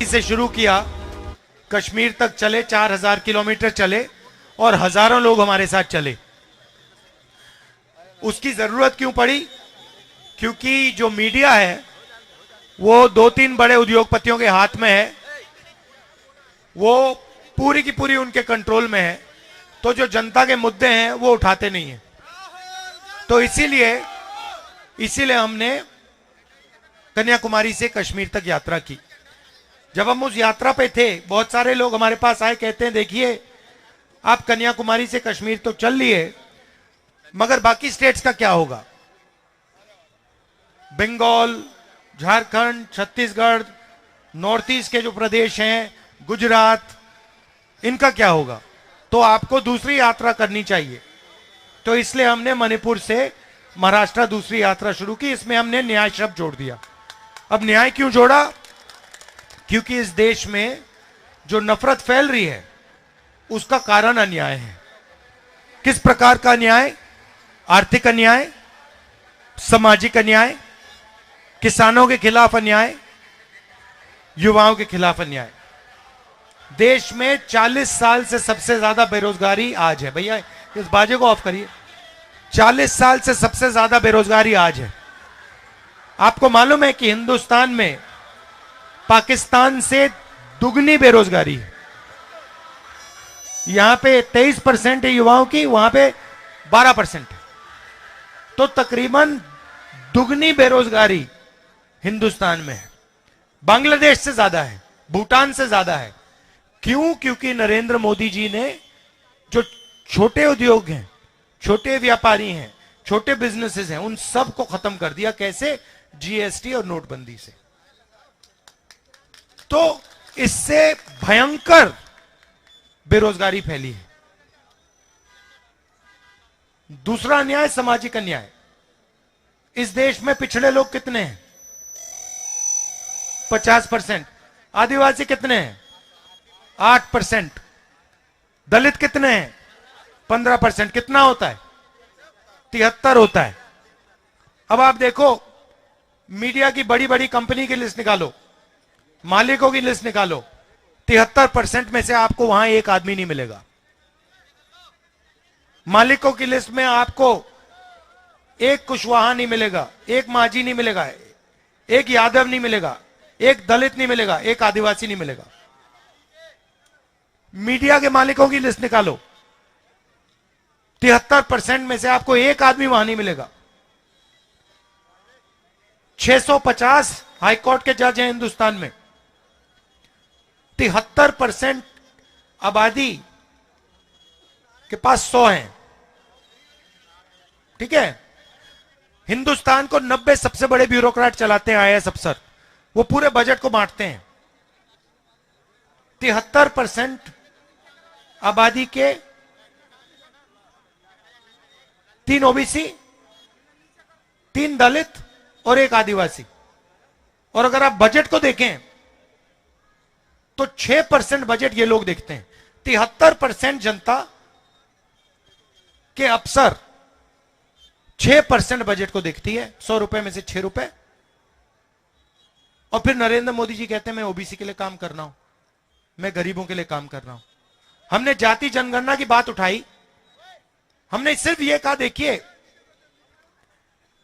से शुरू किया, कश्मीर तक चले, 4000 किलोमीटर चले और हजारों लोग हमारे साथ चले। उसकी जरूरत क्यों पड़ी? क्योंकि जो मीडिया है वो 2-3 बड़े उद्योगपतियों के हाथ में है, वो पूरी की पूरी उनके कंट्रोल में है, तो जो जनता के मुद्दे हैं वो उठाते नहीं है। तो इसीलिए हमने कन्याकुमारी से कश्मीर तक यात्रा की। जब हम उस यात्रा पे थे, बहुत सारे लोग हमारे पास आए, कहते हैं देखिए आप कन्याकुमारी से कश्मीर तो चल लिए, मगर बाकी स्टेट्स का क्या होगा? बंगाल, झारखंड, छत्तीसगढ़, नॉर्थ ईस्ट के जो प्रदेश हैं, गुजरात, इनका क्या होगा? तो आपको दूसरी यात्रा करनी चाहिए। तो इसलिए हमने मणिपुर से महाराष्ट्र दूसरी यात्रा शुरू की। इसमें हमने न्याय शब्द जोड़ दिया। अब न्याय क्यों जोड़ा? क्योंकि इस देश में जो नफरत फैल रही है उसका कारण अन्याय है। किस प्रकार का अन्याय? आर्थिक अन्याय, सामाजिक अन्याय, किसानों के खिलाफ अन्याय, युवाओं के खिलाफ अन्याय। देश में 40 साल से सबसे ज्यादा बेरोजगारी आज है। भैया इस बाजे को ऑफ करिए। 40 साल से सबसे ज्यादा बेरोजगारी आज है। आपको मालूम है कि हिंदुस्तान में पाकिस्तान से दुगनी बेरोजगारी है। यहां पे 23% है युवाओं की, वहां पे 12% है। तो तकरीबन दुगनी बेरोजगारी हिंदुस्तान में है। बांग्लादेश से ज्यादा है, भूटान से ज्यादा है। क्यों? क्योंकि नरेंद्र मोदी जी ने जो छोटे उद्योग हैं, छोटे व्यापारी हैं, छोटे बिजनेसेस हैं, उन सब को खत्म कर दिया। कैसे? जीएसटी और नोटबंदी से। तो इससे भयंकर बेरोजगारी फैली है। दूसरा अन्याय सामाजिक अन्याय। इस देश में पिछड़े लोग कितने हैं? 50%। आदिवासी कितने हैं? 8%। दलित कितने हैं? 15%। कितना होता है? 73 होता है। अब आप देखो, मीडिया की बड़ी बड़ी कंपनी की लिस्ट निकालो, मालिकों की लिस्ट निकालो, 73% में से आपको वहां एक आदमी नहीं मिलेगा। मालिकों की लिस्ट में आपको एक कुशवाहा नहीं मिलेगा, एक माझी नहीं मिलेगा, एक यादव नहीं मिलेगा, एक दलित नहीं मिलेगा, एक आदिवासी नहीं मिलेगा। मीडिया के मालिकों की लिस्ट निकालो, 73% में से आपको एक आदमी वहां नहीं मिलेगा। 650 हाईकोर्ट के जज हैं हिंदुस्तान में। 73% आबादी के पास 100 हैं। ठीक है? हिंदुस्तान को 90 सबसे बड़े ब्यूरोक्रेट चलाते हैं, आईएएस अफसर। वो पूरे बजट को बांटते हैं। 73% आबादी के 3 ओबीसी, 3 दलित और 1 आदिवासी। और अगर आप बजट को देखें तो 6% बजट ये लोग देखते हैं। 73% जनता के अफसर 6% बजट को देखती है, 100 रुपए में से 6 रुपए। और फिर नरेंद्र मोदी जी कहते हैं मैं ओबीसी के लिए काम कर रहा हूं, मैं गरीबों के लिए काम कर रहा हूं। हमने जाति जनगणना की बात उठाई। हमने सिर्फ यह कहा, देखिए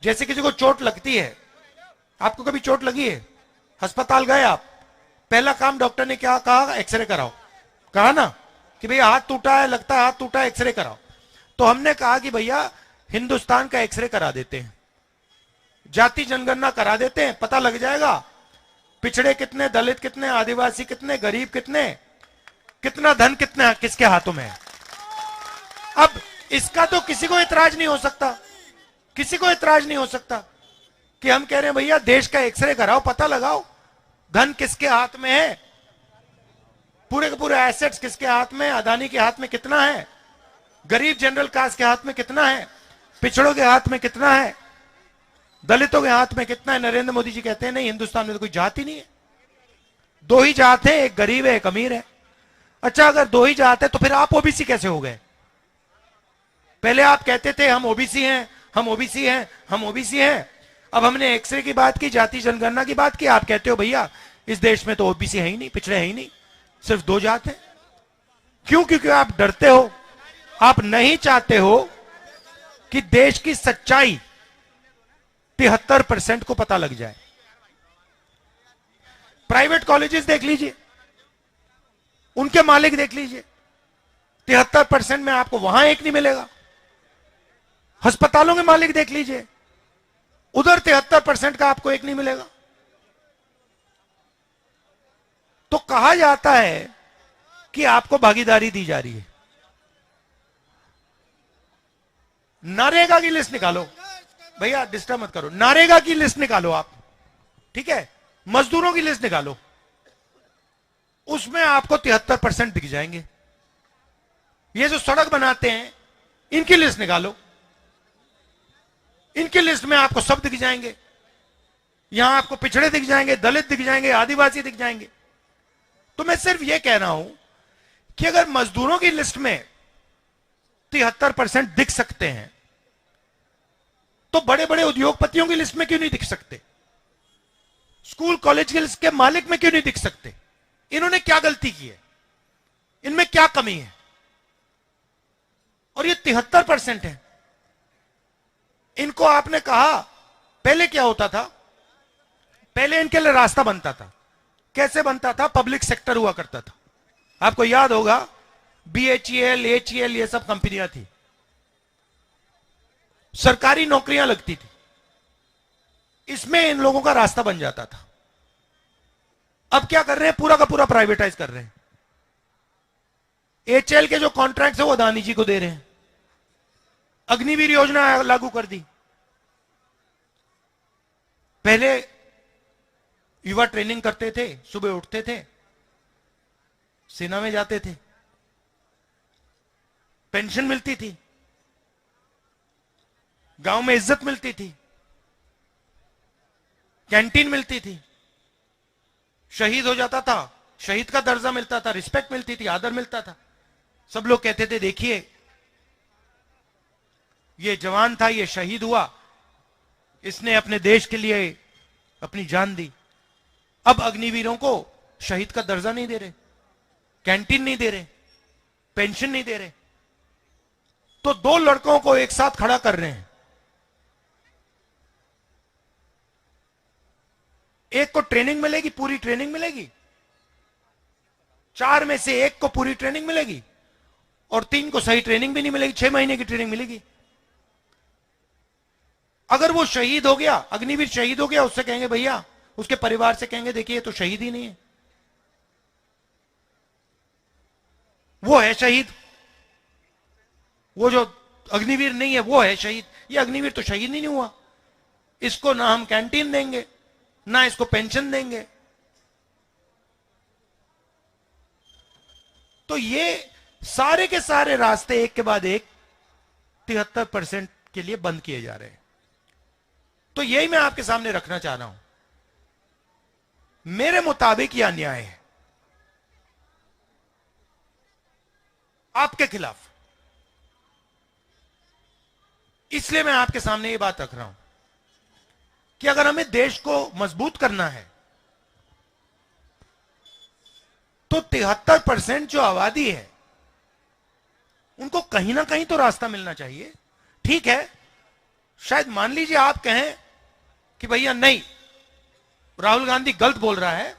जैसे किसी को चोट लगती है, आपको कभी चोट लगी है, अस्पताल गए आप, पहला काम डॉक्टर ने क्या कहा? एक्सरे कराओ। कहा ना कि भैया हाथ टूटा है, लगता है हाथ टूटा है, एक्सरे कराओ। तो हमने कहा कि भैया हिंदुस्तान का एक्सरे करा देते हैं, जाति जनगणना करा देते हैं, पता लग जाएगा पिछड़े कितने, दलित कितने, आदिवासी कितने, गरीब कितने, कितना धन कितना किसके हाथों में है। अब इसका तो किसी को इतराज नहीं हो सकता, किसी को इतराज नहीं हो सकता कि हम कह रहे हैं भैया देश का एक्सरे कराओ, पता लगाओ धन किसके हाथ में है, पूरे के पूरे एसेट्स किसके हाथ में, अदानी के हाथ में कितना है, गरीब जनरल कास्ट के हाथ में कितना है, पिछड़ों के हाथ में कितना है, दलितों के हाथ में कितना है। नरेंद्र मोदी जी कहते हैं नहीं, हिंदुस्तान में तो कोई जात ही नहीं है, 2 ही जात है, एक गरीब है, एक अमीर है। अच्छा, अगर 2 ही जात है तो फिर आप ओबीसी कैसे हो गए? पहले आप कहते थे हम ओबीसी हैं, हम ओबीसी हैं, हम ओबीसी हैं। अब हमने एक्सरे की बात की, जाति जनगणना की बात की, आप कहते हो भैया इस देश में तो ओबीसी है ही नहीं, पिछड़े है ही नहीं, सिर्फ 2 जात है। क्यों? क्योंकि आप डरते हो, आप नहीं चाहते हो कि देश की सच्चाई 73% को पता लग जाए। प्राइवेट कॉलेजेस देख लीजिए, उनके मालिक देख लीजिए, 73% में आपको वहां एक नहीं मिलेगा। अस्पतालों के मालिक देख लीजिए, उधर 73% का आपको एक नहीं मिलेगा। तो कहा जाता है कि आपको भागीदारी दी जा रही है। नरेगा की लिस्ट निकालो भैया, डिस्टर्ब मत करो, नरेगा की लिस्ट निकालो आप, ठीक है, मजदूरों की लिस्ट निकालो, उसमें आपको 73% दिख जाएंगे। ये जो सड़क बनाते हैं इनकी लिस्ट निकालो, इनकी लिस्ट में आपको सब दिख जाएंगे। यहां आपको पिछड़े दिख जाएंगे, दलित दिख जाएंगे, आदिवासी दिख जाएंगे। तो मैं सिर्फ यह कह रहा हूं कि अगर मजदूरों की लिस्ट में 73% दिख सकते हैं तो बड़े बड़े उद्योगपतियों की लिस्ट में क्यों नहीं दिख सकते? स्कूल कॉलेज की लिस्ट के मालिक में क्यों नहीं दिख सकते? इन्होंने क्या गलती की है? इनमें क्या कमी है? और ये 73% है। इनको आपने कहा, पहले क्या होता था? पहले इनके लिए रास्ता बनता था। कैसे बनता था? पब्लिक सेक्टर हुआ करता था। आपको याद होगा BHEL, HEL ये सब कंपनियां थी, सरकारी नौकरियां लगती थी, इसमें इन लोगों का रास्ता बन जाता था। अब क्या कर रहे हैं? पूरा का पूरा प्राइवेटाइज कर रहे हैं। HL के जो कॉन्ट्रैक्ट्स है वो अदानी जी को दे रहे हैं। अग्निवीर योजना लागू कर दी। पहले युवा ट्रेनिंग करते थे, सुबह उठते थे, सेना में जाते थे, पेंशन मिलती थी, गांव में इज्जत मिलती थी, कैंटीन मिलती थी, शहीद हो जाता था, शहीद का दर्जा मिलता था, रिस्पेक्ट मिलती थी, आदर मिलता था। सब लोग कहते थे देखिए ये जवान था, ये शहीद हुआ, इसने अपने देश के लिए अपनी जान दी। अब अग्निवीरों को शहीद का दर्जा नहीं दे रहे, कैंटीन नहीं दे रहे, पेंशन नहीं दे रहे। तो 2 लड़कों को एक साथ खड़ा कर रहे हैं। एक को ट्रेनिंग मिलेगी, पूरी ट्रेनिंग मिलेगी, 4 में से एक को पूरी ट्रेनिंग मिलेगी और 3 को सही ट्रेनिंग भी नहीं मिलेगी, 6 महीने की ट्रेनिंग मिलेगी। अगर वो शहीद हो गया, अग्निवीर शहीद हो गया, उससे कहेंगे भैया, उसके परिवार से कहेंगे देखिए तो शहीद ही नहीं है, वो है शहीद, वो जो अग्निवीर नहीं है वो है शहीद। ये अग्निवीर तो शहीद ही नहीं हुआ, इसको ना हम कैंटीन देंगे ना इसको पेंशन देंगे। तो ये सारे के सारे रास्ते एक के बाद एक 73% के लिए बंद किए जा रहे हैं। तो यही मैं आपके सामने रखना चाह रहा हूं। मेरे मुताबिक यह अन्याय है आपके खिलाफ, इसलिए मैं आपके सामने यह बात रख रहा हूं कि अगर हमें देश को मजबूत करना है तो 73% जो आबादी है उनको कहीं ना कहीं तो रास्ता मिलना चाहिए। ठीक है, शायद मान लीजिए आप कहें कि भैया नहीं, राहुल गांधी गलत बोल रहा है,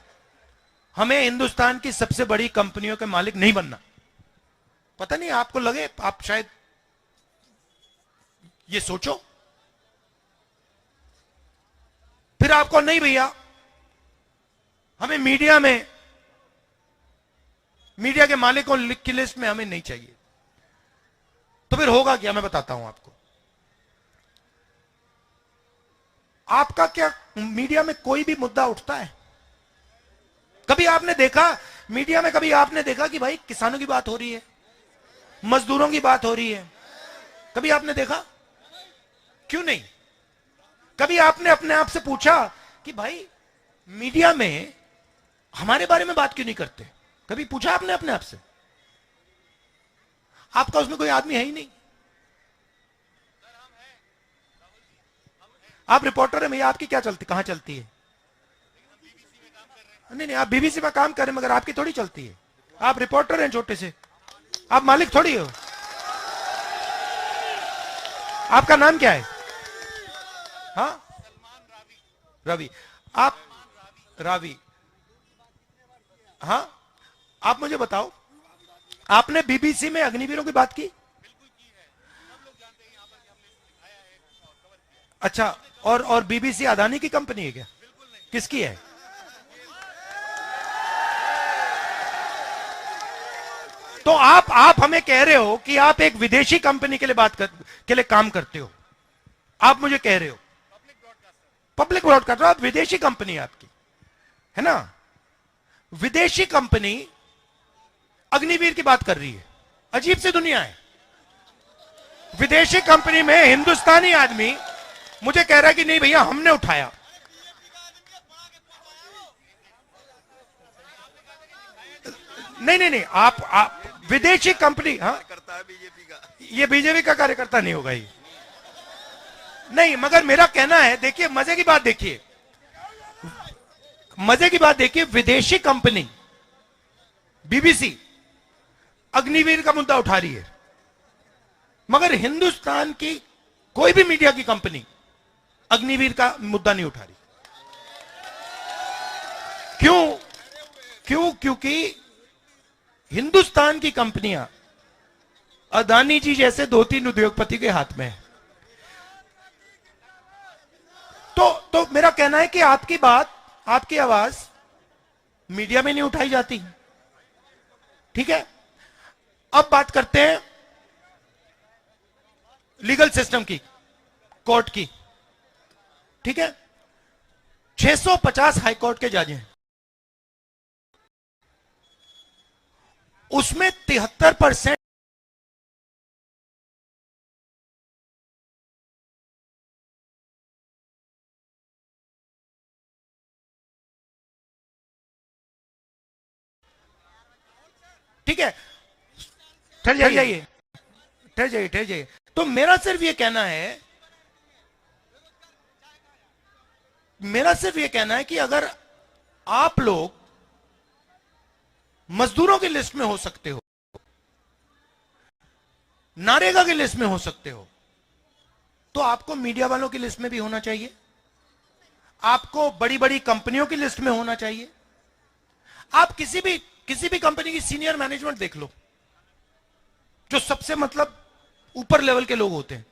हमें हिंदुस्तान की सबसे बड़ी कंपनियों के मालिक नहीं बनना। पता नहीं आपको लगे, आप शायद ये सोचो, फिर आपको नहीं भैया हमें मीडिया के मालिकों की लिस्ट में हमें नहीं चाहिए, तो फिर होगा क्या? मैं बताता हूं आपको। आपका क्या मीडिया में कोई भी मुद्दा उठता है? कभी आपने देखा मीडिया में, कभी आपने देखा कि भाई किसानों की बात हो रही है, मजदूरों की बात हो रही है? कभी आपने देखा? क्यों नहीं? कभी आपने अपने आप से पूछा कि भाई मीडिया में हमारे बारे में बात क्यों नहीं करते? कभी पूछा आपने अपने आप से? आपका उसमें कोई आदमी है ही नहीं। आप रिपोर्टर है भैया, आपकी क्या चलती, कहां चलती है? नहीं नहीं, आप बीबीसी में काम करें मगर आपकी थोड़ी चलती है। आप रिपोर्टर हैं छोटे से, आप मालिक थोड़ी हो। आपका नाम क्या है? हाँ, रवि। आप रावी, हाँ, आप मुझे बताओ, आपने बीबीसी में अग्निवीरों की बात की? अच्छा, और बीबीसी अदानी की कंपनी है क्या? किसकी है? तो आप हमें कह रहे हो कि आप एक विदेशी कंपनी के लिए के लिए काम करते हो। आप मुझे कह रहे हो पब्लिक ब्रॉडकास्टर, आप विदेशी कंपनी है आपकी, है ना? विदेशी कंपनी अग्निवीर की बात कर रही है। अजीब सी दुनिया है। विदेशी कंपनी में हिंदुस्तानी आदमी मुझे कह रहा है कि नहीं भैया हमने उठाया। नहीं नहीं नहीं, आप विदेशी कंपनी, हाँ करता है बीजेपी का। ये बीजेपी का कार्यकर्ता नहीं होगा ये। नहीं, मगर मेरा कहना है, देखिए मजे की बात देखिए, मजे की बात देखिए, विदेशी कंपनी बीबीसी अग्निवीर का मुद्दा उठा रही है, मगर हिंदुस्तान की कोई भी मीडिया की कंपनी अग्निवीर का मुद्दा नहीं उठा रही। क्यों? क्योंकि हिंदुस्तान की कंपनियां अदानी जी जैसे 2-3 उद्योगपति के हाथ में है। तो मेरा कहना है कि आपकी बात, आपकी आवाज मीडिया में नहीं उठाई जाती। ठीक है, अब बात करते हैं लीगल सिस्टम की, कोर्ट की। ठीक है, 650 हाईकोर्ट के जज हैं, उसमें 73% ठीक है, ठहर जाइए, ठहर जाइए, ठहर जाइए। तो मेरा सिर्फ ये कहना है, मेरा सिर्फ ये कहना है कि अगर आप लोग मजदूरों की लिस्ट में हो सकते हो, नारेगा की लिस्ट में हो सकते हो, तो आपको मीडिया वालों की लिस्ट में भी होना चाहिए, आपको बड़ी बड़ी कंपनियों की लिस्ट में होना चाहिए। आप किसी भी कंपनी की सीनियर मैनेजमेंट देख लो, जो सबसे मतलब ऊपर लेवल के लोग होते हैं,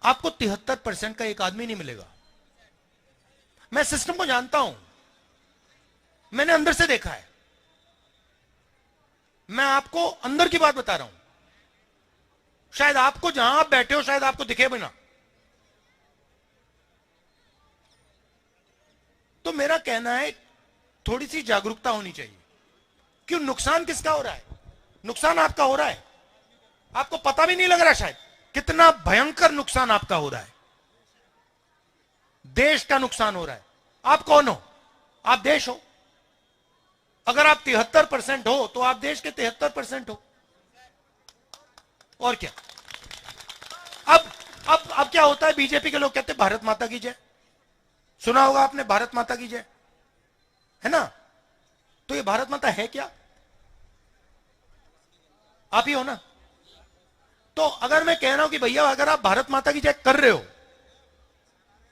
आपको 73% का एक आदमी नहीं मिलेगा। मैं सिस्टम को जानता हूं, मैंने अंदर से देखा है, मैं आपको अंदर की बात बता रहा हूं। शायद आपको, जहां आप बैठे हो, शायद आपको दिखे भी ना। तो मेरा कहना है थोड़ी सी जागरूकता होनी चाहिए। क्यों? नुकसान किसका हो रहा है? नुकसान आपका हो रहा है, आपको पता भी नहीं लग रहा शायद कितना भयंकर नुकसान आपका हो रहा है। देश का नुकसान हो रहा है। आप कौन हो? आप देश हो। अगर आप 73% हो तो आप देश के 73% हो, और क्या? अब क्या होता है, बीजेपी के लोग कहते हैं भारत माता की जय। सुना होगा आपने, भारत माता की जय, है ना? तो ये भारत माता है क्या? आप ही हो ना? तो अगर मैं कह रहा हूं कि भैया अगर आप भारत माता की जय कर रहे हो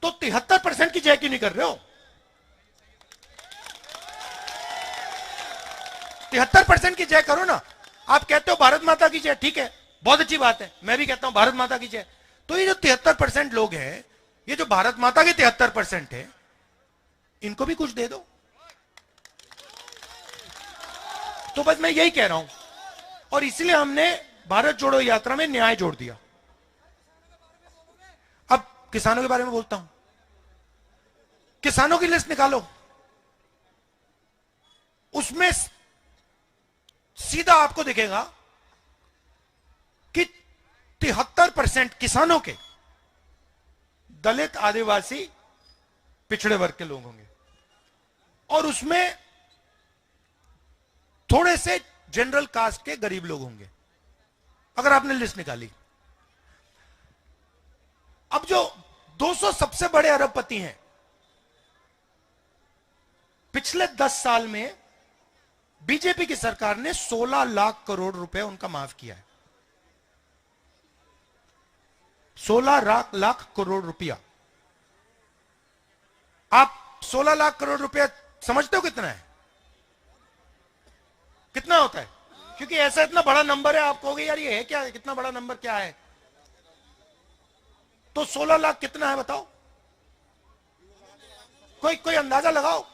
तो 73% की जय क्यों नहीं कर रहे हो? 73% की जय करो ना। आप कहते हो भारत माता की जय, ठीक है, बहुत अच्छी बात है, मैं भी कहता हूं भारत माता की जय। तो ये जो 73% लोग हैं, ये जो भारत माता के 73% है, इनको भी कुछ दे दो। तो बस मैं यही कह रहा हूं, और इसलिए हमने भारत जोड़ो यात्रा में न्याय जोड़ दिया। अब किसानों के बारे में बोलता हूं। किसानों की लिस्ट निकालो, उसमें सीधा आपको दिखेगा कि 73% किसानों के दलित, आदिवासी, पिछड़े वर्ग के लोग होंगे, और उसमें थोड़े से जनरल कास्ट के गरीब लोग होंगे, अगर आपने लिस्ट निकाली। अब जो 200 सबसे बड़े अरबपति हैं, पिछले 10 साल में बीजेपी की सरकार ने 16 लाख करोड़ रुपए उनका माफ किया है। 16 लाख करोड़ रुपया। आप 16 लाख करोड़ रुपया समझते हो कितना है? कितना होता है? क्योंकि ऐसा इतना बड़ा नंबर है, आप कहोगे यार ये है क्या, कितना बड़ा नंबर क्या है? तो 16 लाख कितना है बताओ? कोई अंदाजा लगाओ।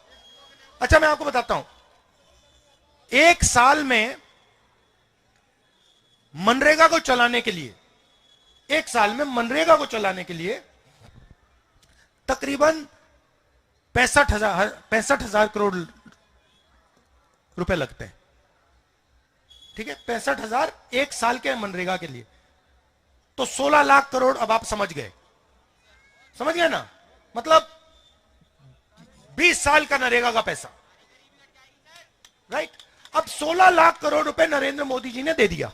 अच्छा मैं आपको बताता हूं, एक साल में मनरेगा को चलाने के लिए, एक साल में मनरेगा को चलाने के लिए तकरीबन 65,000 करोड़ रुपए लगते हैं। ठीक है, 65,000 एक साल के मनरेगा के लिए। तो 16 लाख करोड़, अब आप समझ गए ना? मतलब 20 साल का नरेगा का पैसा, राइट? अब 16 लाख करोड़ रुपए नरेंद्र मोदी जी ने दे दिया।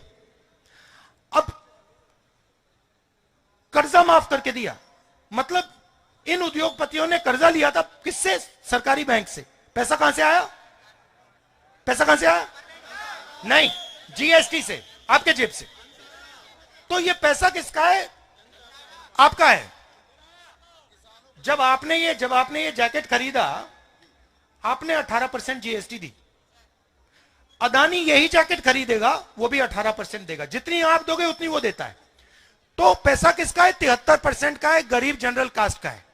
अब कर्जा माफ करके दिया, मतलब इन उद्योगपतियों ने कर्जा लिया था किससे? सरकारी बैंक से। पैसा कहां से आया? पैसा कहां से आया? नहीं, जीएसटी से, आपके जेब से। तो ये पैसा किसका है? आपका है। जब आपने ये जैकेट खरीदा, आपने 18% जीएसटी दी। अदानी यही जैकेट खरीदेगा, वो भी 18% देगा। जितनी आप दोगे उतनी वो देता है। तो पैसा किसका है? 73% का है, गरीब जनरल कास्ट का है।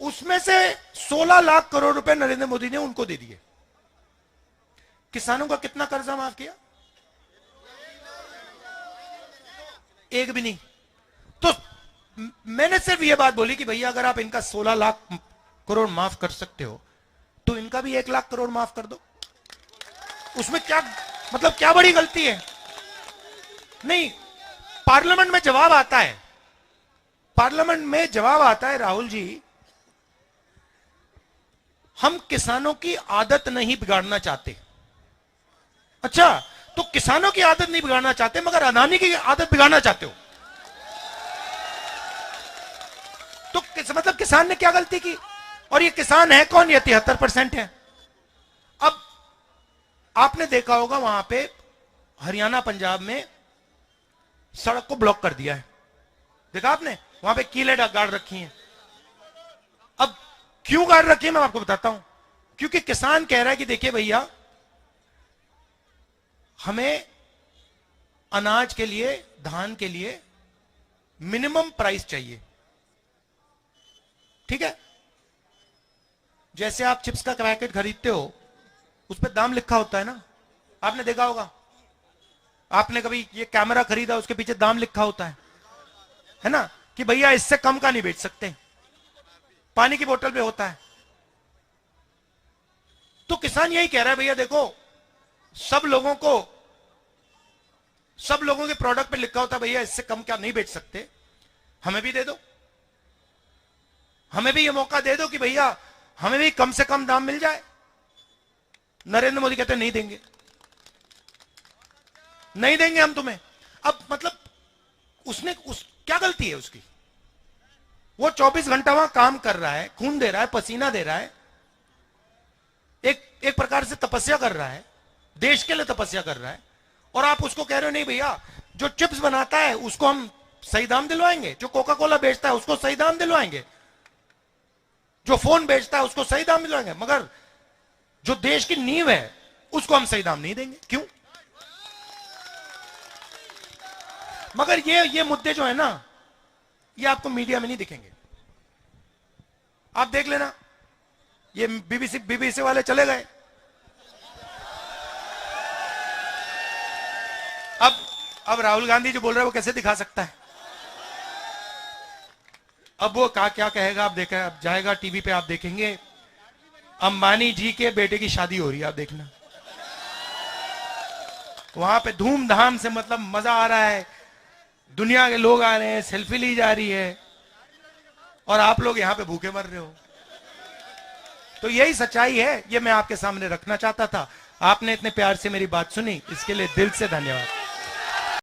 उसमें से 16 लाख करोड़ रुपए नरेंद्र मोदी ने उनको दे दिए। किसानों का कितना कर्जा माफ किया? एक भी नहीं। तो मैंने सिर्फ यह बात बोली कि भैया अगर आप इनका 16 लाख करोड़ माफ कर सकते हो तो इनका भी 1 लाख करोड़ माफ कर दो। उसमें क्या मतलब, क्या बड़ी गलती है? नहीं, पार्लियामेंट में जवाब आता है, पार्लियामेंट में जवाब आता है राहुल जी, हम किसानों की आदत नहीं बिगाड़ना चाहते। अच्छा, तो किसानों की आदत नहीं बिगाड़ना चाहते मगर अदानी की आदत बिगाड़ना चाहते हो। तो मतलब किसान ने क्या गलती की? और ये किसान है कौन? ये 73% है। अब आपने देखा होगा वहां पे हरियाणा पंजाब में सड़क को ब्लॉक कर दिया है, देखा आपने? वहां पे कीलें गाड़ रखी हैं। अब क्यों गाड़ रखी है मैं आपको बताता हूं। क्योंकि किसान कह रहा है कि देखिए भैया, हमें अनाज के लिए, धान के लिए मिनिमम प्राइस चाहिए। ठीक है, जैसे आप चिप्स का पैकेट खरीदते हो, उस पर दाम लिखा होता है ना, आपने देखा होगा। आपने कभी ये कैमरा खरीदा, उसके पीछे दाम लिखा होता है ना, कि भैया इससे कम का नहीं बेच सकते। पानी की बोतल पे होता है। तो किसान यही कह रहा है, भैया देखो, सब लोगों के प्रोडक्ट पे लिखा होता है भैया इससे कम क्या नहीं बेच सकते, हमें भी दे दो, हमें भी ये मौका दे दो कि भैया हमें भी कम से कम दाम मिल जाए। नरेंद्र मोदी कहते नहीं देंगे, नहीं देंगे हम तुम्हें। अब मतलब क्या गलती है उसकी? वो 24 घंटा वहां काम कर रहा है, खून दे रहा है, पसीना दे रहा है, एक प्रकार से तपस्या कर रहा है, देश के लिए तपस्या कर रहा है। और आप उसको कह रहे हो नहीं भैया, जो चिप्स बनाता है उसको हम सही दाम दिलवाएंगे, जो कोका कोला बेचता है उसको सही दाम दिलवाएंगे, जो फोन बेचता है उसको सही दाम दिलवाएंगे, मगर जो देश की नींव है उसको हम सही दाम नहीं देंगे। क्यों? मगर ये मुद्दे जो है ना, ये आपको मीडिया में नहीं दिखेंगे। आप देख लेना, ये बीबीसी वाले चले गए। अब राहुल गांधी जो बोल रहे हैं वो कैसे दिखा सकता है? अब वो क्या कहेगा? आप देखा, अब जाएगा टीवी पे, आप देखेंगे अंबानी जी के बेटे की शादी हो रही है, आप देखना वहां पे धूमधाम से, मतलब मजा आ रहा है, दुनिया के लोग आ रहे हैं, सेल्फी ली जा रही है, और आप लोग यहां पे भूखे मर रहे हो। तो यही सच्चाई है, ये मैं आपके सामने रखना चाहता था। आपने इतने प्यार से मेरी बात सुनी, इसके लिए दिल से धन्यवाद।